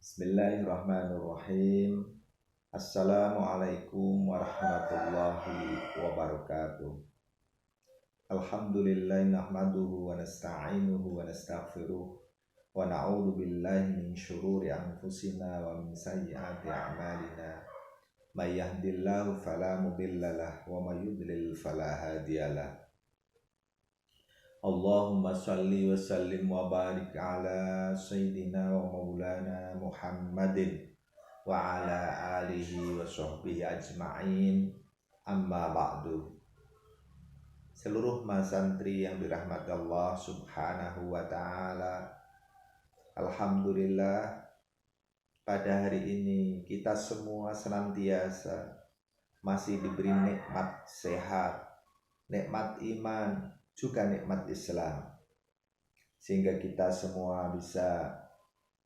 Bismillahirrahmanirrahim. Assalamualaikum warahmatullahi wabarakatuh. Alhamdulillah nahmaduhu wa nasta'inuhu wa nastaghfiruh wa na'udzu billahi min syururi anfusina wa min sayyiati a'malina. May yahdihillahu fala mudhillalah wa may yudlil fala hadiyalah. Allahumma salli wa sallim wa barik ala sayyidina wa maulana Muhammadin wa ala alihi wa sahbihi ajma'in, amma ba'du. Seluruh masantri yang dirahmati Allah subhanahu wa ta'ala, alhamdulillah pada hari ini kita semua senantiasa masih diberi nikmat sehat, nikmat iman, juga nikmat Islam, sehingga kita semua bisa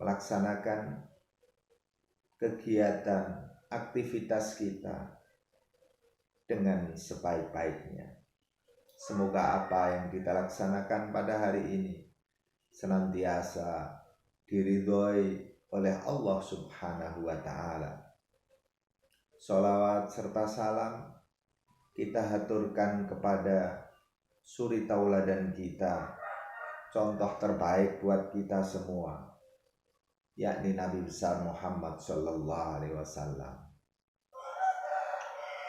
melaksanakan kegiatan aktivitas kita dengan sebaik-baiknya. Semoga apa yang kita laksanakan pada hari ini senantiasa diridhoi oleh Allah subhanahu wa ta'ala. Sholawat serta salam kita haturkan kepada suri tauladan kita, contoh terbaik buat kita semua, yakni Nabi besar Muhammad sallallahu alaihi wasallam.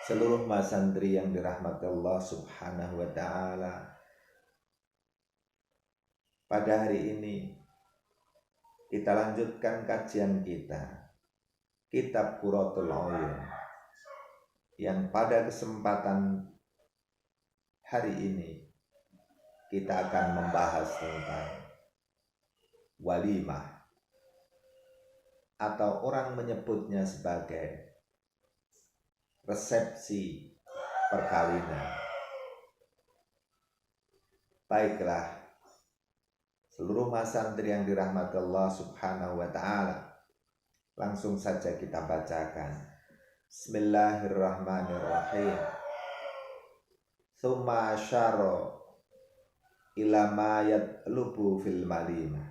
Seluruh masantri yang dirahmati Allah subhanahu wa ta'ala, pada hari ini kita lanjutkan kajian kita, Kitab Qurratul Uyun, yang pada kesempatan hari ini kita akan membahas tentang walimah, atau orang menyebutnya sebagai resepsi perkawinan. Baiklah, seluruh masantri yang dirahmati Allah subhanahu wa ta'ala, langsung saja kita bacakan. Bismillahirrahmanirrahim. Tsumma asyara ila ma yatlubu fil malimah.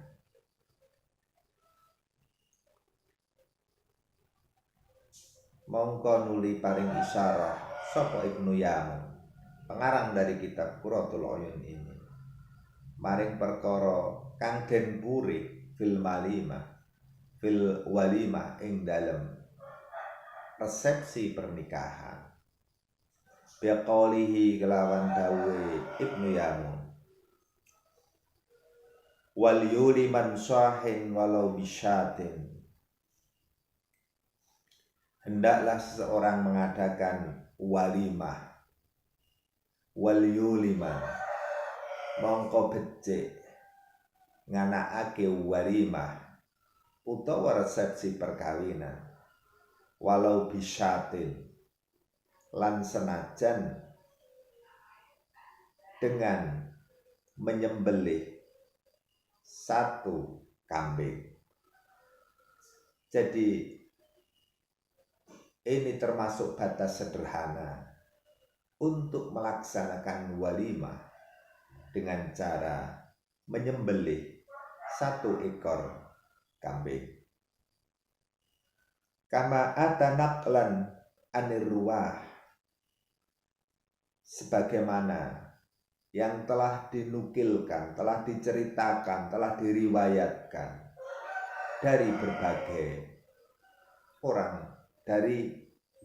Mongko nuli paring isyarah sapa Ibnu Yamun, pengarang dari kitab Qurratul Uyun ini, maring perkara kang den puri fil malimah, fil walimah, ing dalem resepsi pernikahan. Biqaulihi kelawan dawe Ibnu Yamun, wal yuliman syahin walau bisyatin. Hendaklah seseorang mengadakan walimah, wal yuliman mongko becik nganakake walimah utawa resepsi perkawinan, walau bisyatin, lan senajan dengan menyembelih satu kambing. Jadi ini termasuk batas sederhana untuk melaksanakan walimah dengan cara menyembelih satu ekor kambing. Kama atanaqlan anir ruwah, sebagaimana yang telah dinukilkan, telah diceritakan, telah diriwayatkan dari berbagai orang, dari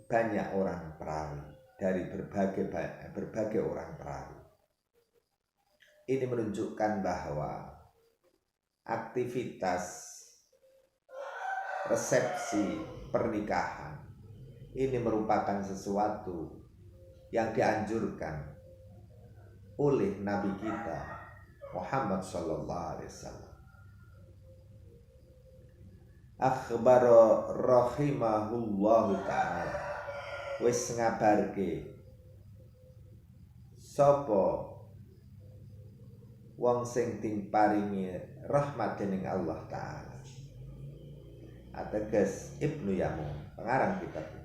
banyak orang perawi, dari berbagai orang perawi. Ini menunjukkan bahwa aktivitas resepsi pernikahan ini merupakan sesuatu yang dianjurkan oleh Nabi kita Muhammad sallallahu alaihi wasallam. Akhbara rahimahullahu ta'ala, wis ngabarke sapa wong sing diparingi rahmat dening Allah ta'ala, ateges Ibnu Yamun, pengarang kitab ini.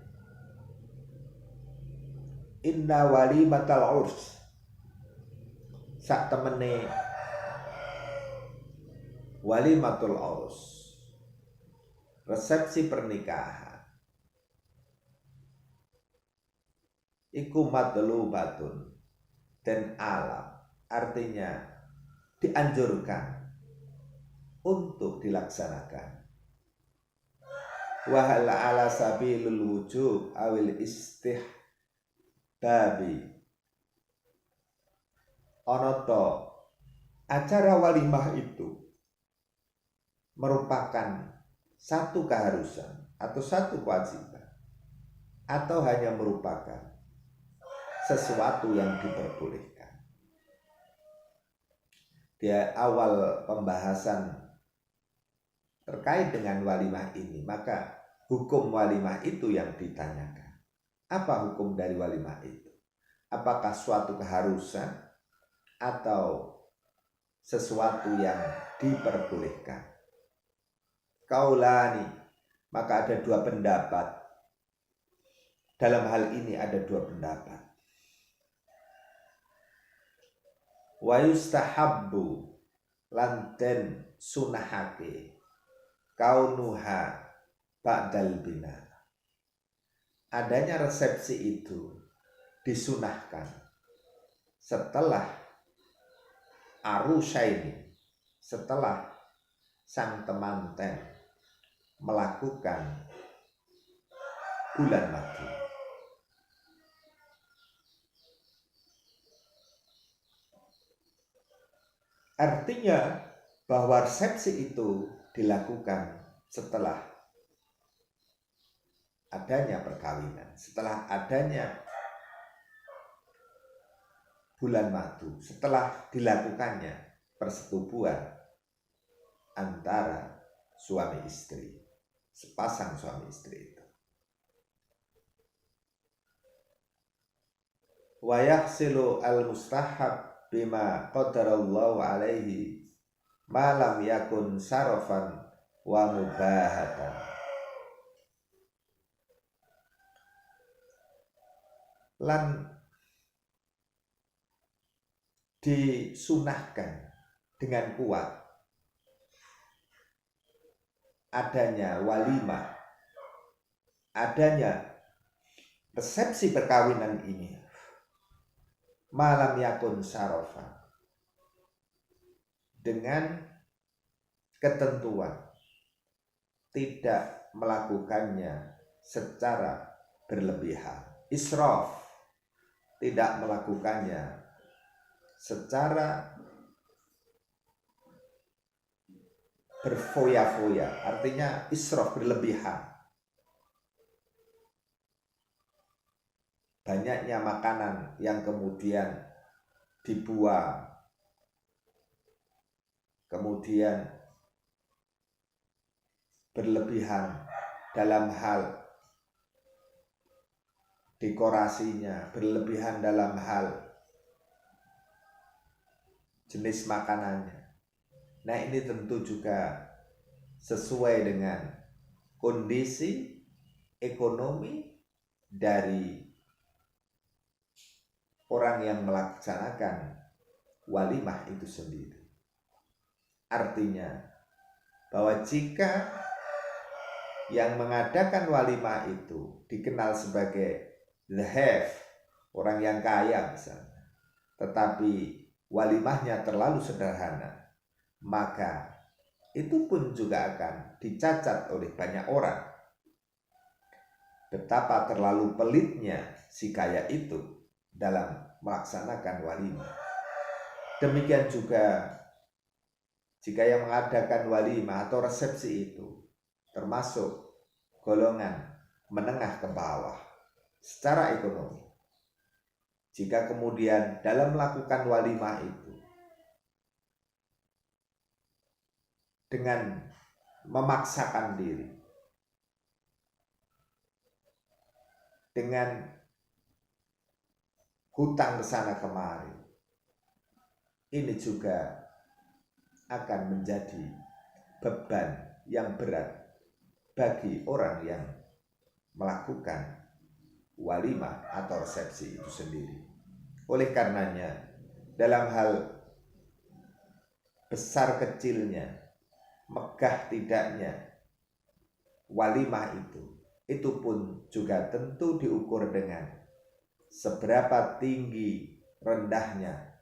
Inna walimatal urs, sak temene walimatul urs, resepsi pernikahan iku matlubatun dan alam, artinya dianjurkan untuk dilaksanakan. Wa hal ala sabilul wujub awil istihbabi. Ono to acara walimah itu merupakan satu keharusan atau satu kewajiban atau hanya merupakan sesuatu yang diperbolehkan. Di awal pembahasan terkait dengan walimah ini, maka hukum walimah itu yang ditanyakan. Apa hukum dari walimah itu? Apakah suatu keharusan atau sesuatu yang diperbolehkan? Kaulani, maka ada dua pendapat. Dalam hal ini ada dua pendapat. Wa yustahabbu lanten sunahake kaunuha ba'dal bina. Adanya resepsi itu disunahkan setelah arusaini, setelah sang temanten melakukan bulan madu. Artinya bahwa resepsi itu dilakukan setelah adanya perkawinan, setelah adanya bulan madu, setelah dilakukannya persetubuhan antara suami istri, sepasang suami istri itu. Wa yahsilu al-mustahab bima qadarallahu alaihi ma lam yakun sarafan wa mubahatan. Lan disunahkan dengan kuat adanya walimah, adanya resepsi perkawinan ini malam yakun sarofa, dengan ketentuan tidak melakukannya secara berlebihan, israf, tidak melakukannya secara berfoya-foya, artinya israf, berlebihan. Banyaknya makanan yang kemudian dibuang, kemudian berlebihan dalam hal dekorasinya, berlebihan dalam hal jenis makanannya. Nah, ini tentu juga sesuai dengan kondisi ekonomi dari orang yang melaksanakan walimah itu sendiri. Artinya bahwa jika yang mengadakan walimah itu dikenal sebagai the have, orang yang kaya misalnya, tetapi walimahnya terlalu sederhana, maka itu pun juga akan dicacat oleh banyak orang. Betapa terlalu pelitnya si kaya itu dalam melaksanakan walimah. Demikian juga jika yang mengadakan walimah atau resepsi itu termasuk golongan menengah ke bawah secara ekonomi, jika kemudian dalam melakukan walimah itu dengan memaksakan diri, dengan hutang ke sana kemari, ini juga akan menjadi beban yang berat bagi orang yang melakukan walimah atau resepsi itu sendiri. Oleh karenanya, dalam hal besar kecilnya, megah tidaknya walimah itu pun juga tentu diukur dengan seberapa tinggi rendahnya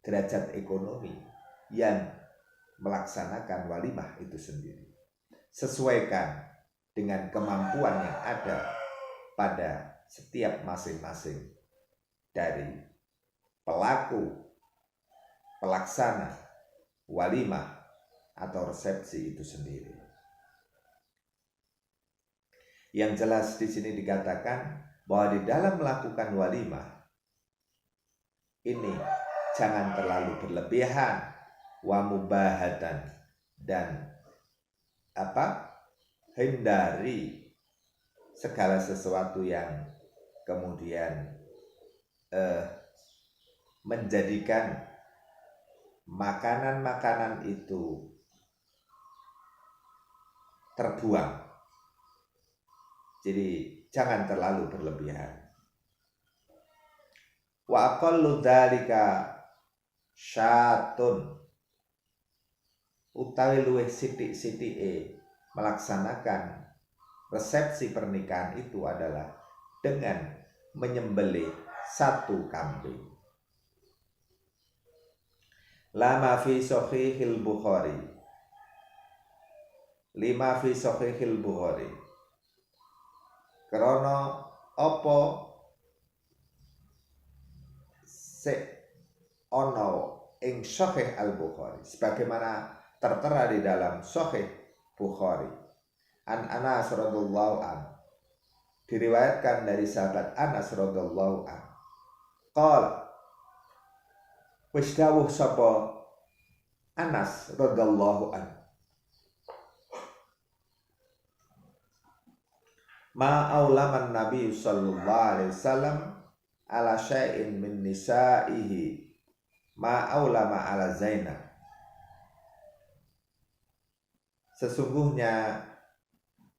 derajat ekonomi yang melaksanakan walimah itu sendiri. Sesuaikan dengan kemampuan yang ada pada setiap masing-masing dari pelaku, pelaksana walimah atau resepsi itu sendiri. Yang jelas di sini dikatakan bahwa di dalam melakukan walimah ini jangan terlalu berlebihan, wa mubahatan, dan hindari segala sesuatu yang kemudian menjadikan makanan-makanan itu terbuang. Jadi jangan terlalu berlebihan. Wa aqallu dzalika syatun, utawi luwih sithik-sithike melaksanakan resepsi pernikahan itu adalah dengan menyembelih 1 kambing. Lama fi sahihil Bukhari. Lima fi sahihil Bukhari. Karena apa ono ing Sahih Al-Bukhari, sebagaimana tertera di dalam Sahih Bukhari. An Anas radhiyallahu an, diriwayatkan dari sahabat Anas radhiyallahu an. Qala, wis dawuh sapa Anas radhiyallahu an, ma aulaman Nabi sallallahu alaihi wasallam ala syai'in min nisaihi ma aulama ala Zainab. Sesungguhnya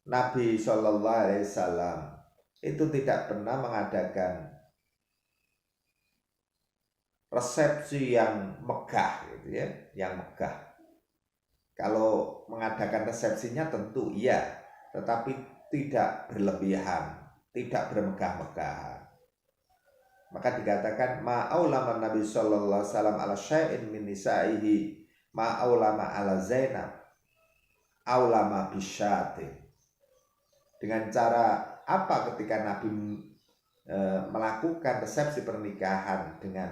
Nabi sallallahu alaihi wasallam itu tidak pernah mengadakan resepsi yang megah gitu ya, yang megah. Kalau mengadakan resepsinya tentu iya, tetapi tidak berlebihan, tidak bermegah-megahan. Maka dikatakan ma'aulama Nabi sallallahu alaihi wasallam ala syai'in min nisaihi ma'aulama ala Zainab aulama bisyatin. Dengan cara apa ketika Nabi melakukan resepsi pernikahan dengan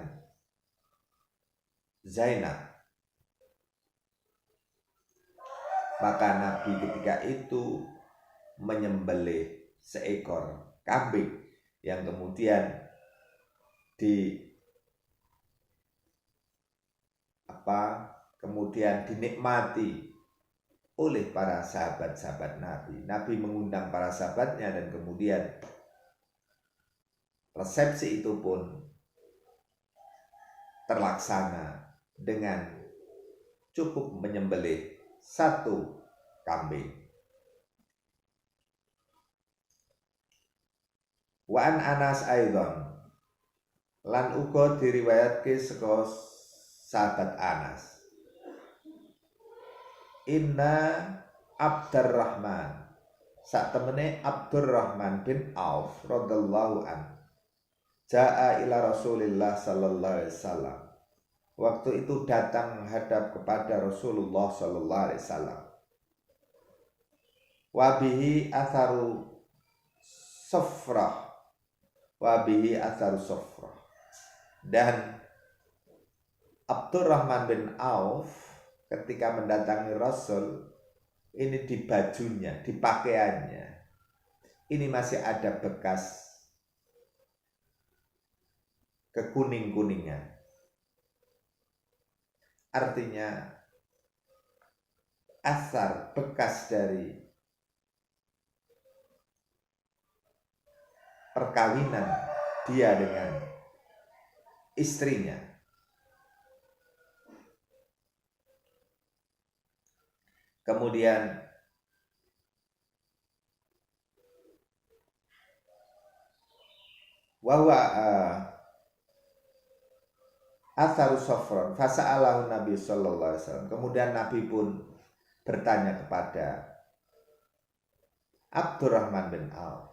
Zainab, maka Nabi ketika itu menyembelih seekor kambing yang kemudian dinikmati oleh para sahabat-sahabat Nabi. Nabi mengundang para sahabatnya dan kemudian resepsi itu pun terlaksana dengan cukup menyembelih 1 kambing. Wa an Anas aidan, lan uga diriwayatke saka sahabat Anas. Inna Abdurrahman, sak temene Abdurrahman bin Auf radhiyallahu an, jaa ila Rasulillah sallallahu alaihi wasallam. Waktu itu datang menghadap kepada Rasulullah sallallahu alaihi wasallam. Wa bihi atharu safrah, wabihi atharu sofrah, dan Abdurrahman bin Auf ketika mendatangi Rasul ini di bajunya, di pakaiannya ini masih ada bekas kekuning-kuningan. Artinya asar, bekas dari perkawinan dia dengan istrinya. Kemudian wahwa atharu safron fasa'alahu Nabi sallallahu alaihi wasallam. Kemudian Nabi pun bertanya kepada Abdurrahman bin Auf.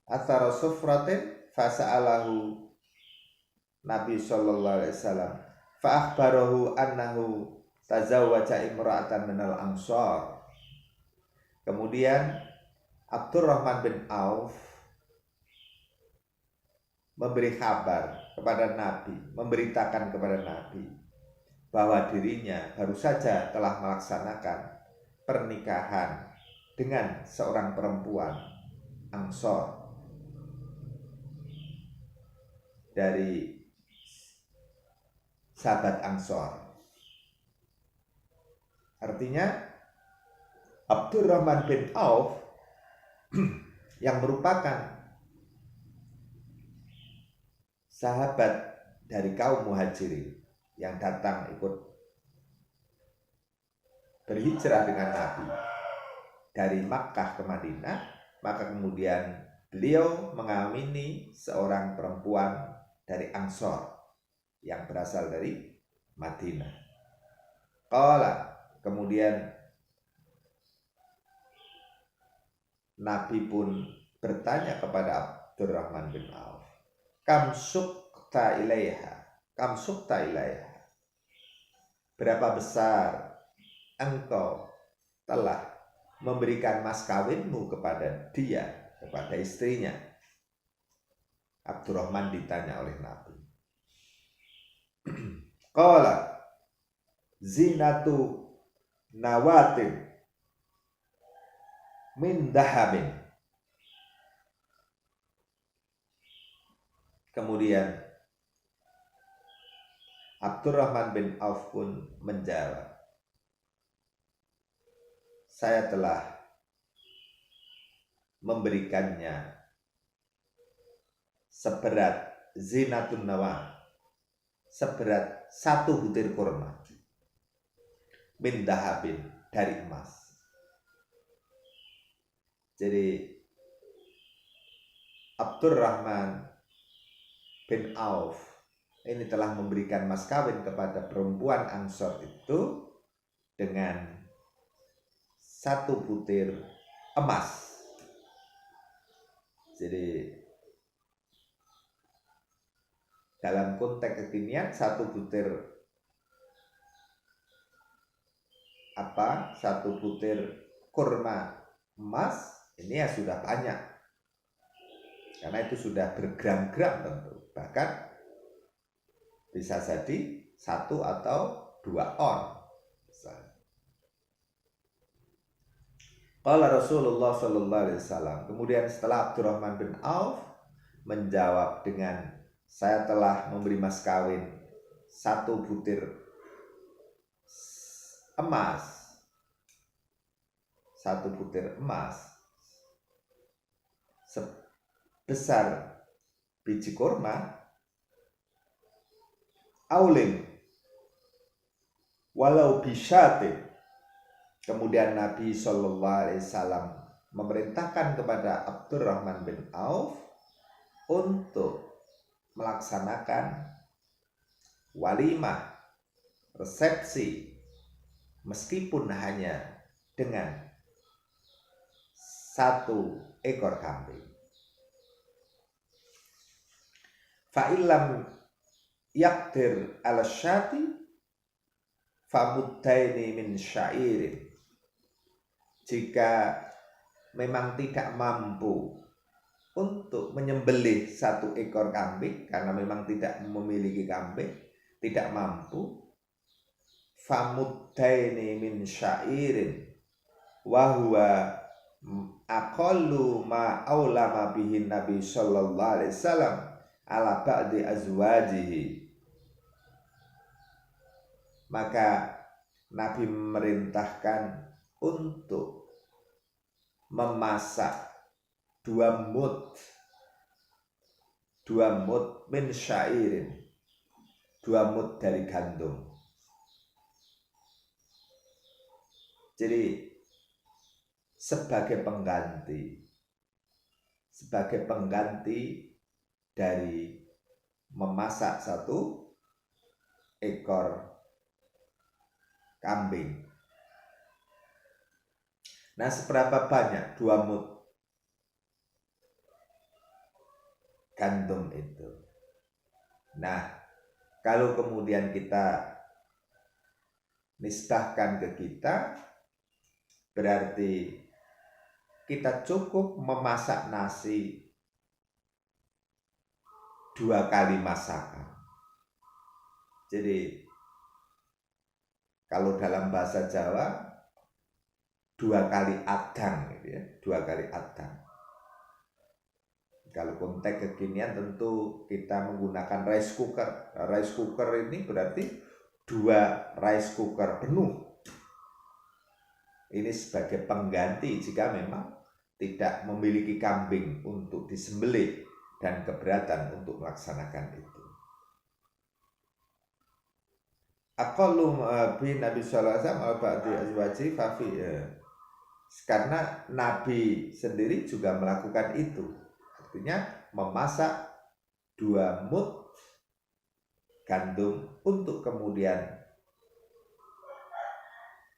Athara sufratin fasa'alahu Nabi sallallahu alaihi wasallam fa akhbarahu annahu tazawwaja imra'atan minal ansar. Kemudian Abdurrahman bin Auf memberi kabar kepada Nabi, memberitakan kepada Nabi bahwa dirinya baru saja telah melaksanakan pernikahan dengan seorang perempuan Ansor dari sahabat Ansor. Artinya Abdurrahman bin Auf yang merupakan sahabat dari kaum Muhajirin yang datang ikut berhijrah dengan Nabi dari Makkah ke Madinah, maka kemudian beliau mengamini seorang perempuan dari Ansor yang berasal dari Madinah. Qala, kemudian Nabi pun bertanya kepada Abdurrahman bin Auf, kam sukta ilaiha, berapa besar engkau telah memberikan mas kawinmu kepada dia, kepada istrinya? Abdurrahman ditanya oleh Nabi. Qala zinatu nawatin min dahabin. Kemudian Abdurrahman bin Auf pun menjawab, saya telah memberikannya seberat zinatun nawah, seberat 1 butir kurma, min dahabin, dari emas. Jadi Abdurrahman bin Auf ini telah memberikan mas kawin kepada perempuan Ansor itu dengan 1 butir emas. Jadi dalam konteks kekinian 1 butir 1 butir kurma emas ini ya sudah banyak, karena itu sudah bergram-gram tentu, bahkan bisa jadi 1 atau 2 on. Qala Rasulullah sallallahu alaihi wasallam, kemudian setelah Abdurrahman bin Auf menjawab dengan saya telah memberi mas kawin 1 butir emas, 1 butir emas sebesar biji kurma, aulim walau bisyatin. Kemudian Nabi sallallahu alaihi wasallam memerintahkan kepada Abdurrahman bin Auf untuk melaksanakan walimah, resepsi, meskipun hanya dengan 1 ekor kambing. Fa'ilam yakdir ala syati famuddaini min syairin. Jika memang tidak mampu untuk menyembelih 1 ekor kambing karena memang tidak memiliki kambing, tidak mampu, famuddaini min syairin wa huwa aqallu ma aulama bihi Nabi sallallahu alaihi wasallam ala ba'di azwajihi. Maka Nabi memerintahkan untuk memasak 2 mud min syairin, 2 mud dari gandum. Jadi sebagai pengganti dari memasak 1 ekor kambing. Nah, seberapa banyak 2 mud gandum itu? Nah, kalau kemudian kita nisbahkan ke kita, berarti kita cukup memasak nasi 2 kali masakan. Jadi kalau dalam bahasa Jawa 2 kali adang gitu ya, 2 kali adang. Kalau konteks kekinian tentu kita menggunakan rice cooker. Rice cooker ini berarti 2 rice cooker penuh. Ini sebagai pengganti jika memang tidak memiliki kambing untuk disembelih dan keberatan untuk melaksanakan itu. Aqallu bi Nabi sallallahu alaihi wasallam al-ba'di azwaji fafi. Karena Nabi sendiri juga melakukan itu. Artinya memasak 2 mud gandum untuk kemudian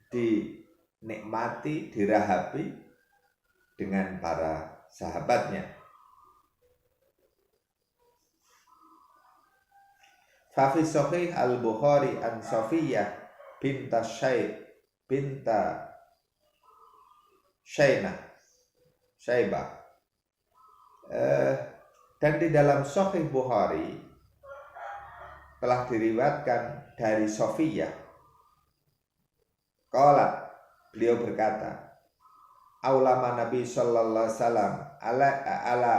dinikmati, dirahabi dengan para sahabatnya. Fafi Sahih Al-Bukhari an Safiyah binta Syaibah. Dan di dalam Sahih Bukhari telah diriwayatkan dari Safiyah. Qalat, beliau berkata, aulama Nabi sallallahu alaihi wasallam ala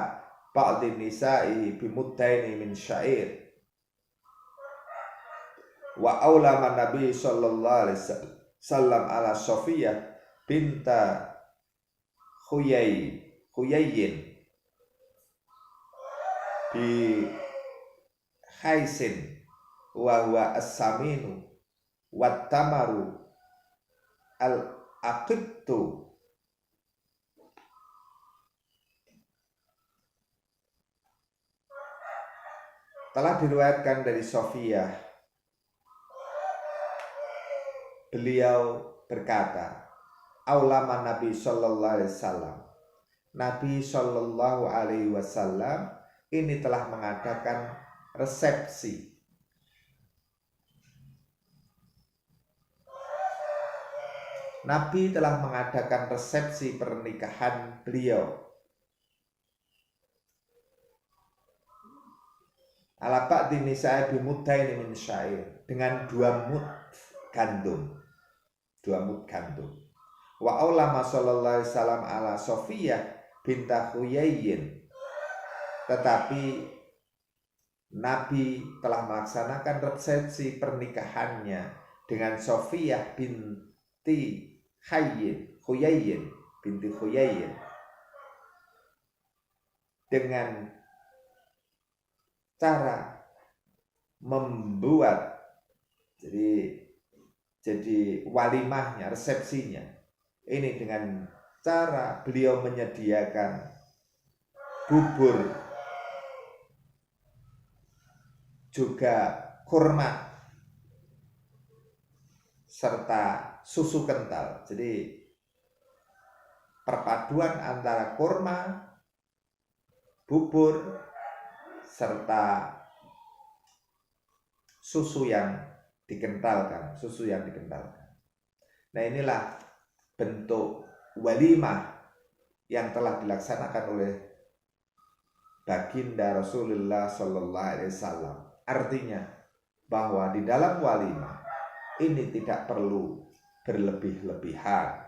ba'dhin nisa'i bimuddaini min sya'ir. Wa aulama Nabi sallallahu alaihi wasallam ala Safiyah binta Huyayyin bi khaisin wa huwa as-saminu wat tamaru al-aqittu. Telah diriwayatkan dari Safiyah, beliau berkata, aulama Nabi sallallahu alaihi wasallam. Nabi sallallahu alaihi wasallam ini telah mengadakan resepsi. Nabi telah mengadakan resepsi pernikahan beliau. Ala ba'di nisa'i bimuddaini min syair, dengan 2 mud gandum. 2 mud gandum. Wa aulama sallallahu alaihi wasallam ala Safiyah binta Huyayyin. Tetapi Nabi telah melaksanakan resepsi pernikahannya dengan Safiyah binti Huyayyin dengan cara membuat jadi walimahnya, resepsinya ini dengan cara beliau menyediakan bubur juga kurma serta susu kental. Jadi perpaduan antara kurma, bubur serta susu yang dikentalkan. Nah, inilah bentuk walimah yang telah dilaksanakan oleh baginda Rasulullah sallallahu alaihi wasallam. Artinya bahwa di dalam walimah ini tidak perlu berlebih-lebihan,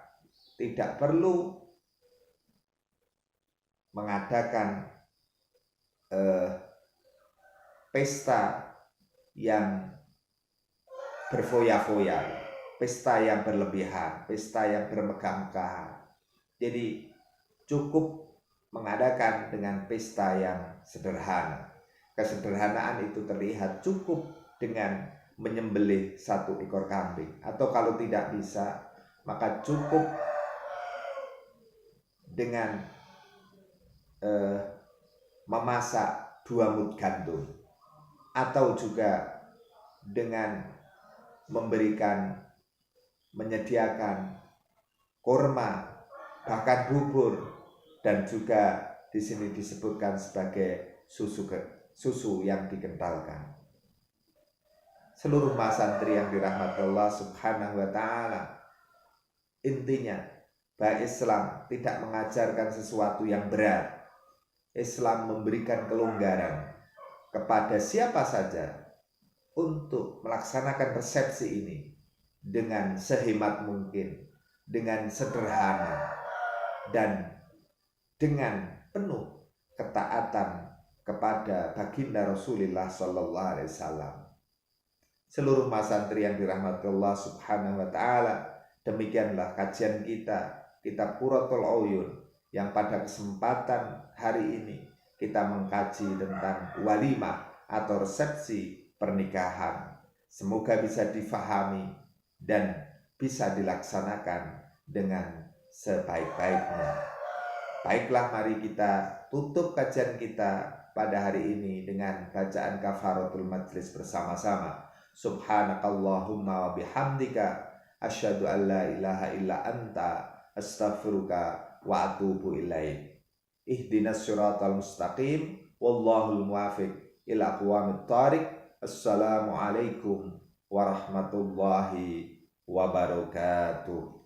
tidak perlu mengadakan pesta yang berfoya-foya, pesta yang berlebihan, pesta yang bermegah-megahan. Jadi cukup mengadakan dengan pesta yang sederhana. Kesederhanaan itu terlihat cukup dengan menyembelih 1 ekor kambing, atau kalau tidak bisa maka cukup dengan memasak 2 mud gandum, atau juga dengan memberikan menyediakan kurma, bahkan bubur, dan juga di sini disebutkan sebagai susu yang dikentalkan. Seluruh santri yang dirahmati Allah Subhanahu wa taala, intinya bahwa Islam tidak mengajarkan sesuatu yang berat. Islam memberikan kelonggaran kepada siapa saja untuk melaksanakan resepsi ini dengan sehemat mungkin, dengan sederhana, dan dengan penuh ketaatan kepada baginda Rasulullah Sallallahu Alaihi Wasallam. Seluruh santri yang dirahmati Allah Subhanahu wa taala, demikianlah kajian kita, kitab Qurratul Uyun, yang pada kesempatan hari ini kita mengkaji tentang walimah atau resepsi pernikahan. Semoga bisa difahami dan bisa dilaksanakan dengan sebaik-baiknya. Baiklah, mari kita tutup kajian kita pada hari ini dengan bacaan kafaratul majlis bersama-sama. Subhanakallahumma wa bihamdika asyhadu an la ilaha illa anta astaghfiruka wa atubu ilaik. Ihdinas siratal mustaqim wallahul muwaffiq ila aqwamit thariq. Assalamualaikum warahmatullahi wabarakatuh.